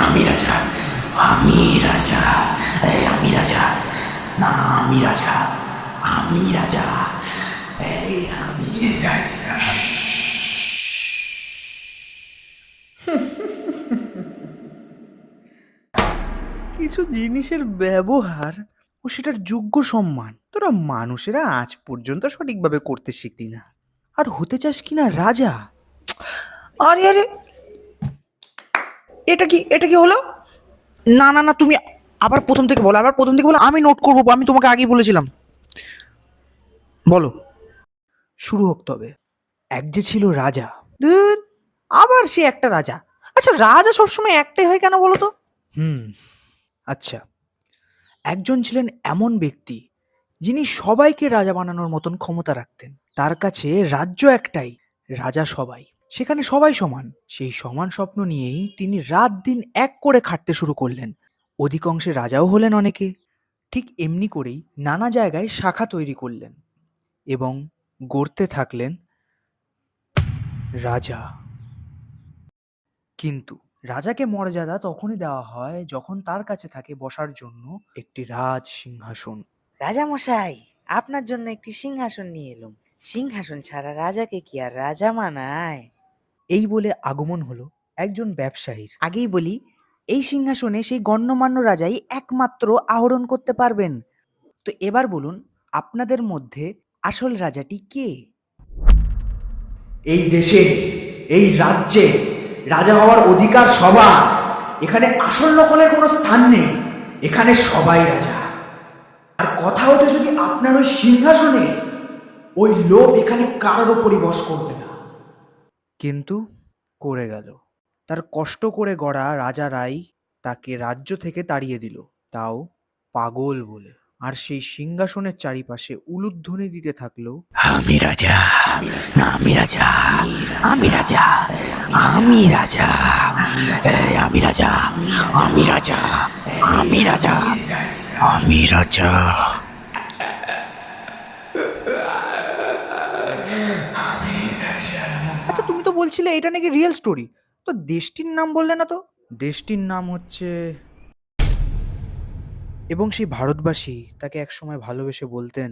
আমি রাজা, আমি রাজা, এই আমি রাজা, না আমি রাজা, আমি রাজা, এই আমি রাজা। কিছু জিনিসের ব্যবহার ও সেটার যোগ্য সম্মান তোরা মানুষেরা আজ পর্যন্ত সঠিকভাবে করতে শিখলি না। আর হতে চাস কিনা রাজা? আরে আরে, এটা কি হলো? না না না, তুমি আবার প্রথম থেকে বলো, আবার প্রথম থেকে বলো। আমি নোট করবো, আমি তোমাকে আগেই বলেছিলাম। বলো, শুরু হোক তবে। এক যে ছিল রাজা। ধুর, আবার সে একটা রাজা। আচ্ছা, রাজা সবসময় একটাই হয় কেন বলো তো? আচ্ছা, একজন ছিলেন এমন ব্যক্তি যিনি সবাইকে রাজা বানানোর মতন ক্ষমতা রাখতেন। তার কাছে রাজ্য একটাই, রাজা সবাই, সেখানে সবাই সমান। সেই সমান স্বপ্ন নিয়েই তিনি রাত দিন এক করে খাটতে শুরু করলেন। অধিকাংশে রাজাও হলেন অনেকে। ঠিক এমনি করেই নানা জায়গায় শাখা তৈরি করলেন এবং গড়তে থাকলেন রাজা। কিন্তু রাজাকে মর্যাদা তখনই দেওয়া হয় যখন তার কাছে থাকে বসার জন্য একটি রাজ সিংহাসন। রাজামশাই, আপনার জন্য একটি সিংহাসন নিয়ে এলুম। সিংহাসন ছাড়া রাজাকে কি আর রাজা মানায়? এই বলে আগমন হলো একজন ব্যবসায়ীর। আগেই বলি, এই সিংহাসনে সেই গণ্যমান্য রাজাই একমাত্র আহরণ করতে পারবেন। তো এবার বলুন, আপনাদের মধ্যে আসল রাজাটি কে? এই দেশে, এই রাজ্যে রাজা হওয়ার অধিকার সবার। এখানে আসল নকলের কোনো স্থান নেই, এখানে সবাই রাজা। আর কথা ওঠে যদি আপনার ওই সিংহাসনে, ওই লোভ এখানে কারোর ওপরই বশ করবে না। কিন্তু করে গেল। তার কষ্ট করে গড়া রাজারাই তাকে রাজ্য থেকে তাড়িয়ে দিল, তাও পাগল বলে। আর সেই সিংহাসনের চারিপাশে উলুধ্বনি দিতে থাকলো, আমি রাজা, না আমি রাজা, আমি রাজা, আমি রাজা, এই আমি রাজা, আমি রাজা, আমি রাজা, আমি রাজা। আচ্ছা, তুমি তো বলছিলে এটা নাকি রিয়েল স্টোরি, তো দেশটির নাম বললে না তো? দেশটির নাম হচ্ছে, এবং সেই ভারতবাসী তাকে একসময় ভালোবেসে বলতেন,